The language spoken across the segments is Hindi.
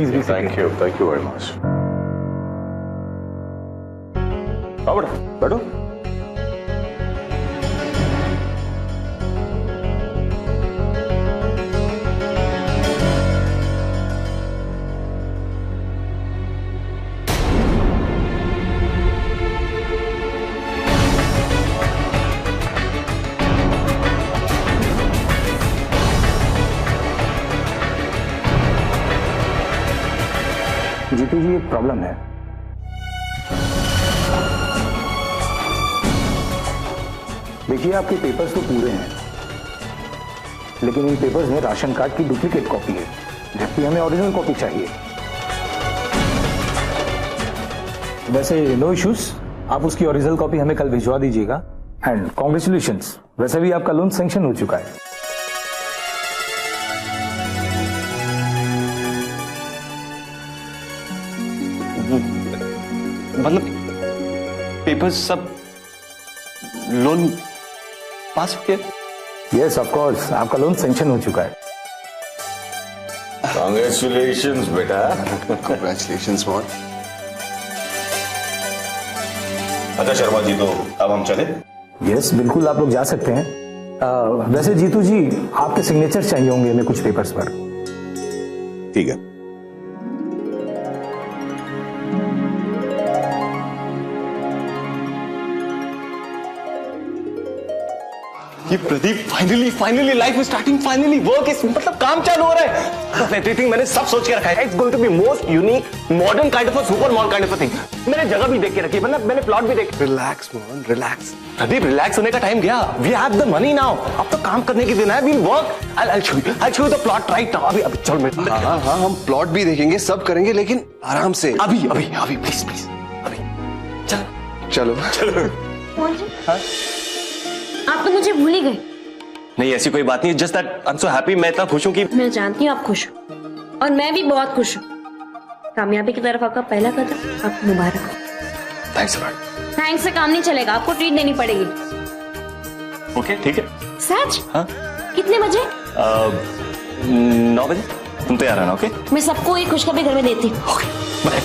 Please be thank you very much. आओ बेटा, बैठो। जीतू जी, एक प्रॉब्लम है। देखिए, आपके पेपर्स तो पूरे हैं, लेकिन इन पेपर्स में राशन कार्ड की डुप्लीकेट कॉपी है, जबकि हमें ओरिजिनल कॉपी चाहिए। वैसे नो इश्यूज, आप उसकी ओरिजिनल कॉपी हमें कल भिजवा दीजिएगा। एंड कॉन्ग्रेचुलेशंस, वैसे भी आपका लोन सैंक्शन हो चुका है। मतलब पेपर्स सब लोन पास हो गया? यस ऑफ कोर्स, आपका लोन सैंक्शन हो चुका है। कांग्रेचुलेशंस बेटा। Congratulations mom. अच्छा शर्मा जी, तो अब हम चले? यस बिल्कुल, आप लोग जा सकते हैं। वैसे जीतू जी, आपके सिग्नेचर चाहिए होंगे हमें कुछ पेपर्स पर। ठीक है। ये Pradeep, finally life is starting, finally work is, मतलब काम चालू हो रहा है। एवरीथिंग मैंने सब सोच के रखा है। It's going to be most unique modern kind of a super mall kind of a thing. मैंने जगह भी देख के रखी है, मतलब मैंने प्लॉट भी देख। Relax mom, relax. Pradeep, relax होने का टाइम गया। We have the money now. अब तो काम करने के दिन है। We'll work. I show you the plot right now. अभी चल मेरे। हाँ, हम प्लॉट भी देखेंगे, सब करेंगे, लेकिन आराम से। अभी प्लीज अभी चलो। मोहन जी, आप तो मुझे भूल ही गए। नहीं, ऐसी कोई बात नहीं। Just that I am so happy. मैं इतना खुश हूं कि मैं जानती हूँ आप खुश हो, और मैं भी बहुत खुश हूँ। कामयाबी की तरफ आपका पहला कदम आपको मुबारक हो। Thanks lot. थैंक्स से काम नहीं चलेगा, आपको ट्रीट देनी पड़ेगी। ओके ठीक है। सच? हाँ। कितने बजे? 9 बजे। तुम तैयार रहना। ओके, मैं सबको एक खुशखबरी घर में देती हूँ। Okay bye.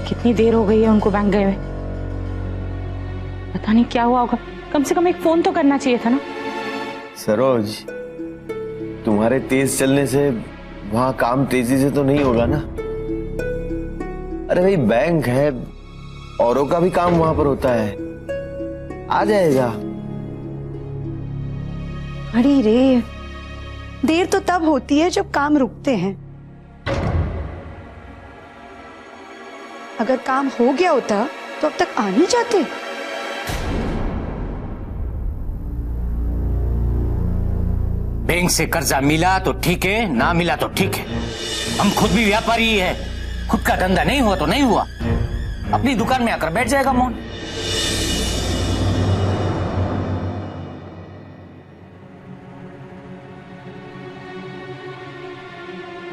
कितनी देर हो गई है उनको बैंक गए हुए, पता नहीं क्या हुआ होगा। कम से कम एक फोन तो करना चाहिए था ना। सरोज, तुम्हारे तेज चलने से वहां काम तेजी से तो नहीं होगा ना। अरे भाई, बैंक है, औरों का भी काम वहां पर होता है, आ जाएगा। अरे रे, देर तो तब होती है जब काम रुकते हैं। अगर काम हो गया होता तो अब तक आ नहीं जाते। बैंक से कर्जा मिला तो ठीक है, ना मिला तो ठीक है। हम खुद भी व्यापारी ही है, खुद का धंधा नहीं हुआ तो नहीं हुआ, अपनी दुकान में आकर बैठ जाएगा मोहन।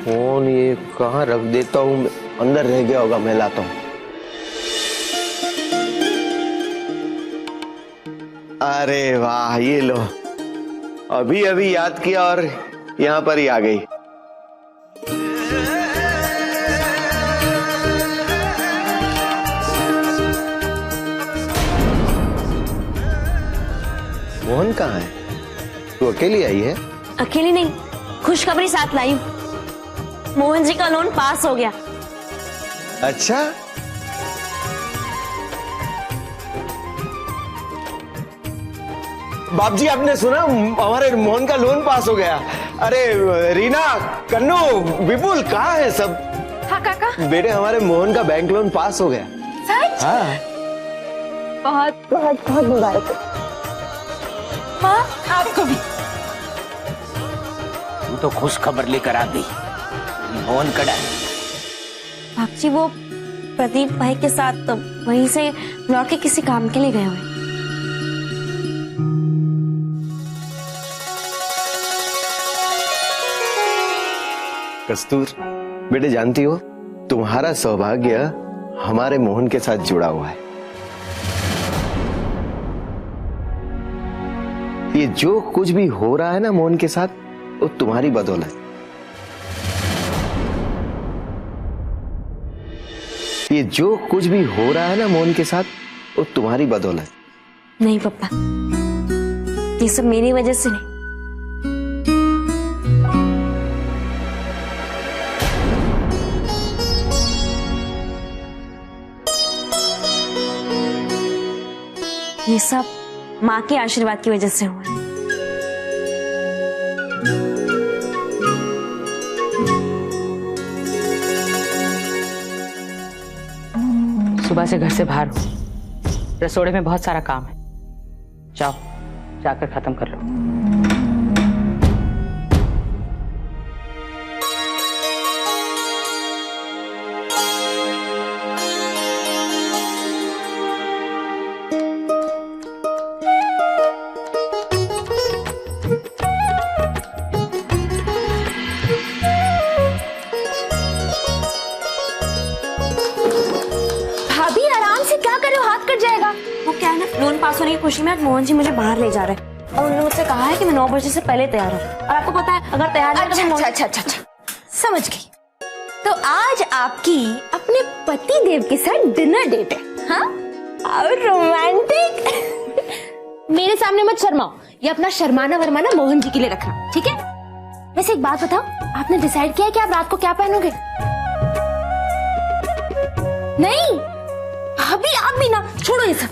फोन ये कहाँ रख देता हूँ, अंदर रह गया होगा, मैं लाता हूँ। अरे वाह, ये लो, अभी अभी याद किया और यहाँ पर ही आ गई। मोहन कहाँ है? तू अकेली आई है? अकेली नहीं, खुशखबरी साथ लाई हूँ। मोहन जी का लोन पास हो गया। अच्छा, बाप जी आपने सुना, हमारे मोहन का लोन पास हो गया। अरे रीना, कन्नू, विपुल कहाँ है सब? हाँ काका। बेटे, हमारे मोहन का बैंक लोन पास हो गया। सच? हाँ। बहुत बहुत बहुत मुबारक। हाँ, आपको भी। तू तो खुश खबर लेकर आ गई। मोहन कड़ा है, भाभी वो प्रदीप भाई के साथ वहीं से लौट के किसी काम के लिए गए हुए। कस्तूर, बेटे जानती हो तुम्हारा सौभाग्य हमारे मोहन के साथ जुड़ा हुआ है। ये जो कुछ भी हो रहा है ना मोहन के साथ, वो तुम्हारी बदौलत। ये जो कुछ भी हो रहा है ना मोहन के साथ, वो तुम्हारी बदौलत। नहीं पापा, ये सब मेरी वजह से नहीं। ये सब माँ के आशीर्वाद की वजह से हुआ है। सुबह से घर से बाहर हो, रसोड़े में बहुत सारा काम है, जाओ जाकर खत्म कर लो। भाभी आराम से क्या कर रहे हो, हाथ कट जाएगा। वो क्या है ना, लोन पास होने की खुशी में आज मोहन जी मुझे बाहर ले जा रहे हैं और उन्होंने मुझसे कहा है कि मैं 9 बजे से पहले तैयार हूँ। और आपको पता है अगर तैयार नहीं तो मैं अच्छा समझ गई। तो आज आपकी अपने पति देव के साथ डिनर डेट है, हाँ? और रोमांटिक। मेरे सामने मत शर्माओ, ये अपना शर्माना वरमाना मोहन जी के लिए रखना, ठीक है? वैसे एक बात बताओ, आपने डिसाइड किया है कि आप रात को क्या पहनोगे? नहीं अभी आप भी ना, छोड़ो ये सब।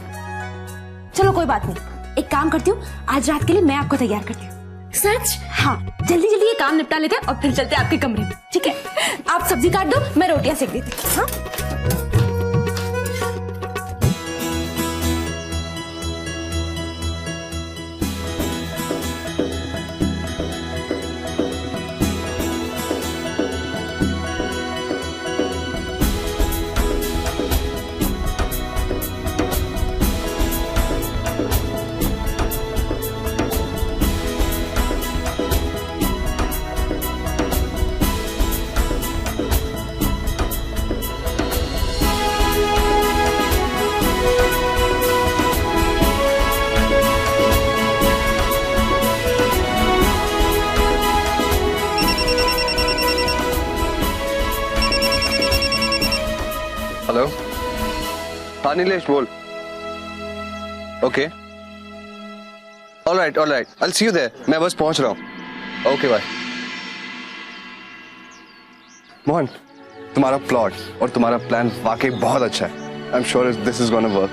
चलो कोई बात नहीं, एक काम करती हूँ, आज रात के लिए मैं आपको तैयार करती हूँ। सच? हाँ, जल्दी जल्दी ये काम निपटा लेते हैं और फिर चलते हैं आपके कमरे में, ठीक है? आप सब्जी काट दो, मैं रोटियां सेक देती हूँ। हाँ? हेलो, हाँ नीलेश बोल। Okay, alright I see you there. मैं बस पहुंच रहा हूँ। Okay bye. मोहन, तुम्हारा प्लॉट और तुम्हारा प्लान वाकई बहुत अच्छा है। I am sure this is gonna work.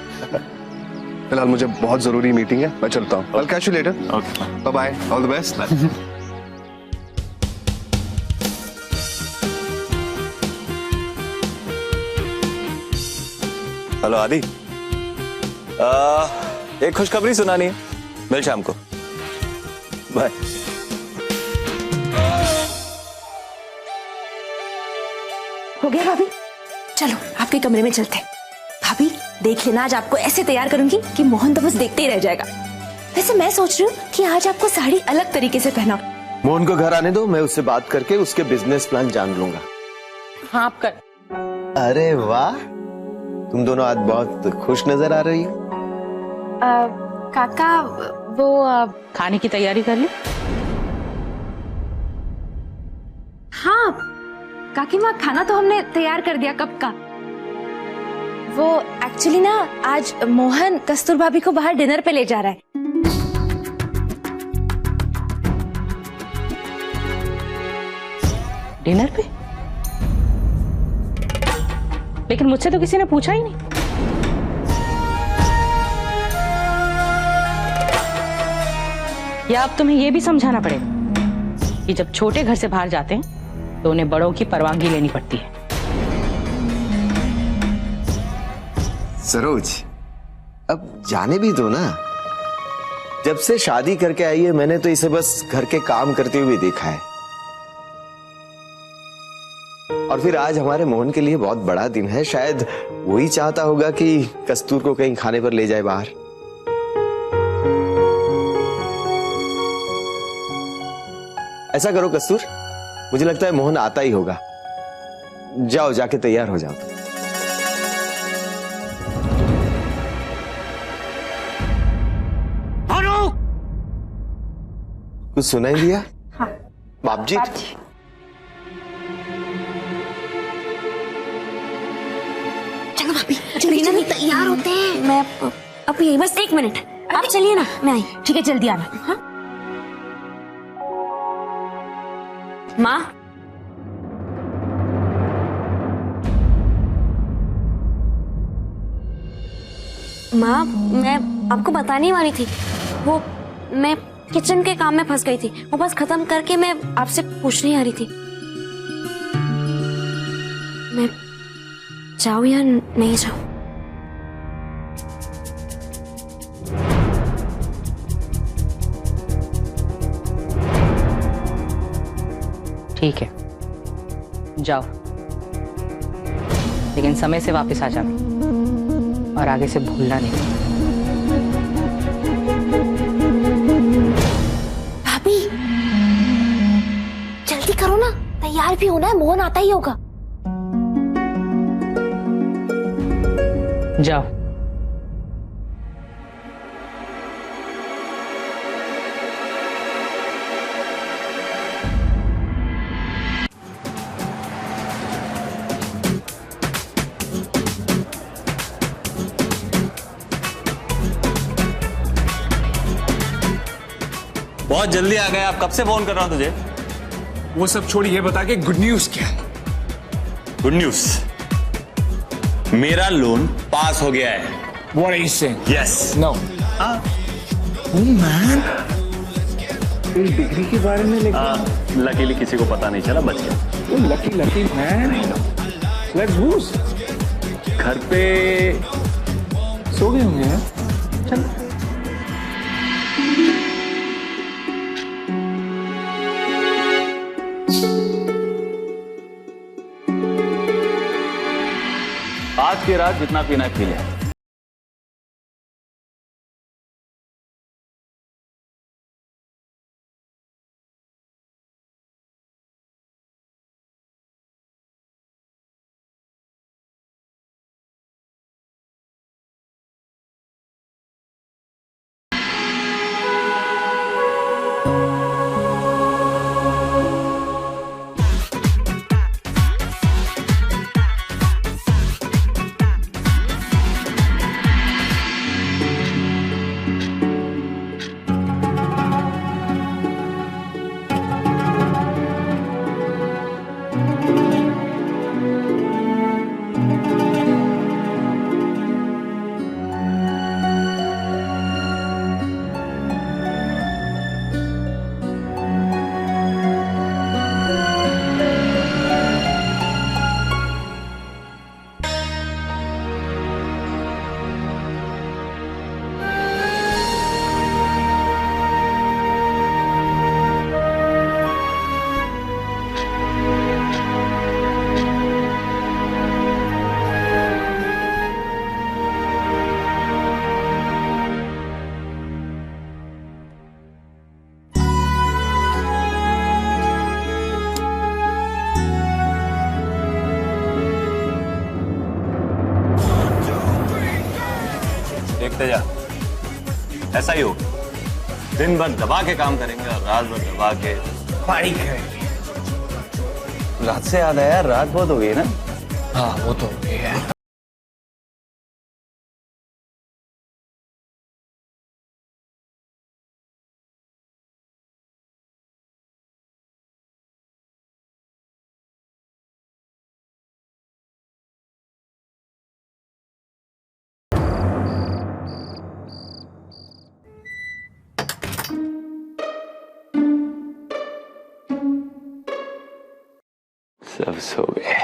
फिलहाल मुझे बहुत जरूरी मीटिंग है, मैं चलता हूँ। I'll catch you later. Okay Bye bye, all the best. Hello आदि, एक खुशखबरी सुनानी है, मिल शाम को। बाय। हो गया भाभी, चलो आपके कमरे में चलते हैं। भाभी देख लेना, आज आपको ऐसे तैयार करूंगी कि मोहन तो बस देखते ही रह जाएगा। वैसे मैं सोच रही हूँ कि आज आपको साड़ी अलग तरीके से पहना। मोहन को घर आने दो, मैं उससे बात करके उसके बिजनेस प्लान जान लूंगा। हाँ आप कर। अरे वाह, तुम दोनों आज बहुत खुश नजर आ रही हो। काका वो खाने की तैयारी कर ली? हाँ काकी माँ, खाना तो हमने तैयार कर दिया कब का। वो एक्चुअली ना आज मोहन कस्तूर भाभी को बाहर डिनर पे ले जा रहा है। डिनर पे? लेकिन मुझसे तो किसी ने पूछा ही नहीं। या अब तुम्हें यह भी समझाना पड़ेगा कि जब छोटे घर से बाहर जाते हैं तो उन्हें बड़ों की परवानगी लेनी पड़ती है। सरोज, अब जाने भी दो ना। जब से शादी करके आई है मैंने तो इसे बस घर के काम करते हुए देखा है। और फिर आज हमारे मोहन के लिए बहुत बड़ा दिन है, शायद वही चाहता होगा कि कस्तूर को कहीं खाने पर ले जाए बाहर। ऐसा करो कस्तूर, मुझे लगता है मोहन आता ही होगा। जाओ, जाके तैयार हो जाओ। कुछ सुनाई दिया? हाँ। बाप जी, चलो भाभी, रीना भी तैयार होते हैं। मैं अब यही बस 1 मिनट, आप चलिए ना, मैं आई। ठीक है, जल्दी आना। हाँ माँ, माँ, मैं आपको बताने वाली थी, वो मैं किचन के काम में फंस गई थी, वो बस खत्म करके मैं आपसे पूछने आ रही थी। मैं जाऊँ या नहीं जाऊँ? ठीक है, जाओ, लेकिन समय से वापस आ जाना और आगे से भूलना नहीं। भाभी, जल्दी करो ना, तैयार भी होना है, मोहन आता ही होगा। जाओ। बहुत जल्दी आ गए आप, कब से फोन कर रहा हूं तुझे। वो सब छोड़, ये बता के गुड न्यूज क्या है? गुड न्यूज, मेरा लोन पास हो गया है। What are you saying? Yes. No. Oh man. Degree के बारे में लेकिन लकीली किसी को पता नहीं चला, बच गया। Lucky man. Let's boost. घर पे सो गए होंगे यार। चल। आज की रात जितना पीना है पी ले। देखते जा, ऐसा ही हो। दिन भर दबा के काम करेंगे और रात भर दबा के पानी करेंगे। रात से याद आया, रात बहुत हो गई ना। हाँ, वो तो हो गई है। सब सो गए।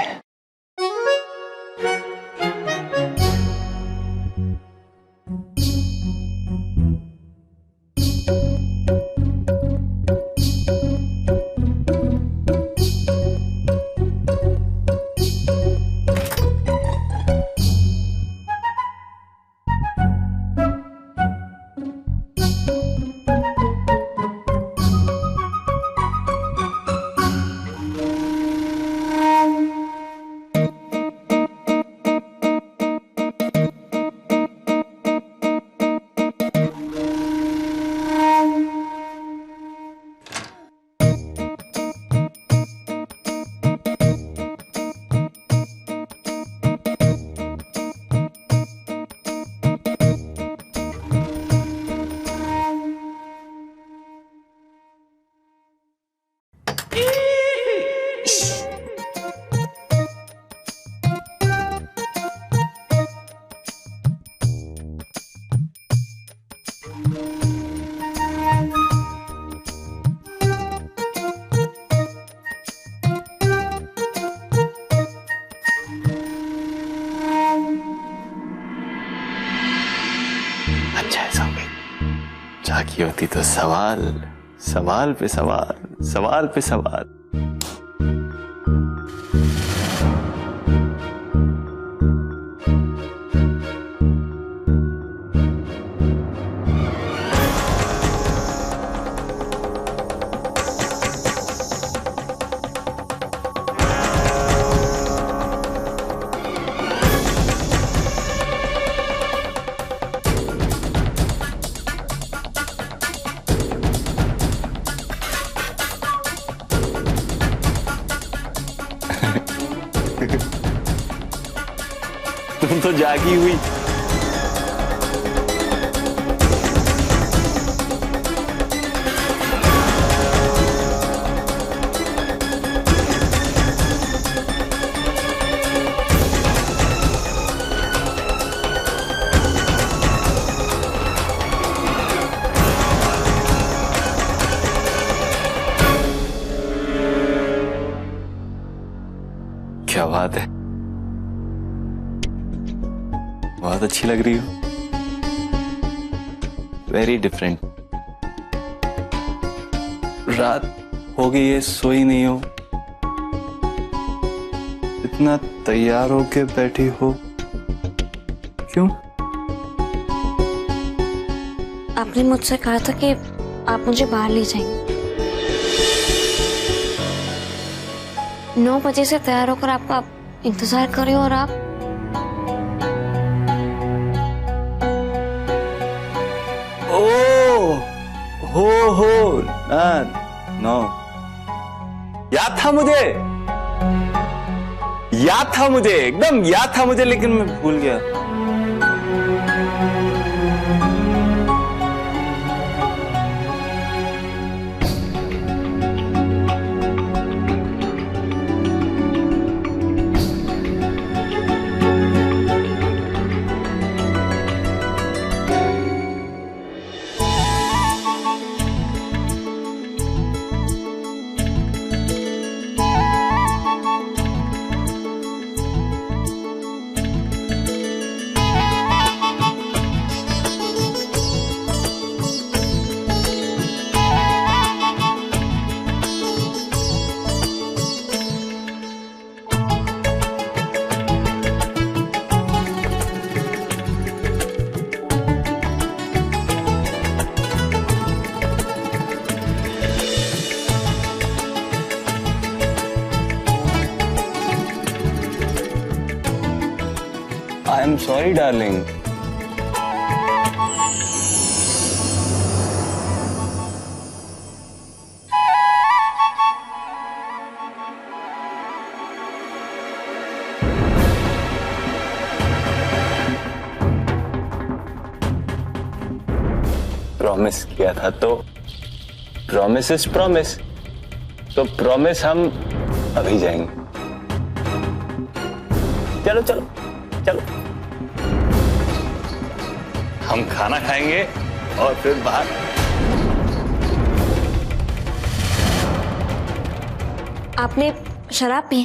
अच्छा ऐसा हो गई, जागी होती तो सवाल सवाल पे सवाल, सवाल पे सवाल। तुम तो जागी हुई। क्या बात है, बहुत अच्छी लग रही हो। Very different. रात हो गई है, सोई नहीं हो, इतना तैयार होके बैठी हो, क्यों? आपने मुझसे कहा था कि आप मुझे बाहर ले जाएंगे। 9 बजे से तैयार होकर आपका इंतजार कर रही हूँ और आप हो नो, याद था मुझे, याद था मुझे, एकदम याद था मुझे, लेकिन मैं भूल गया। I am sorry, darling. Promise किया था तो प्रॉमिस इज प्रॉमिस, तो प्रॉमिस हम अभी जाएंगे। चलो चलो चलो, हम खाना खाएंगे और फिर बाहर। आपने शराब पी?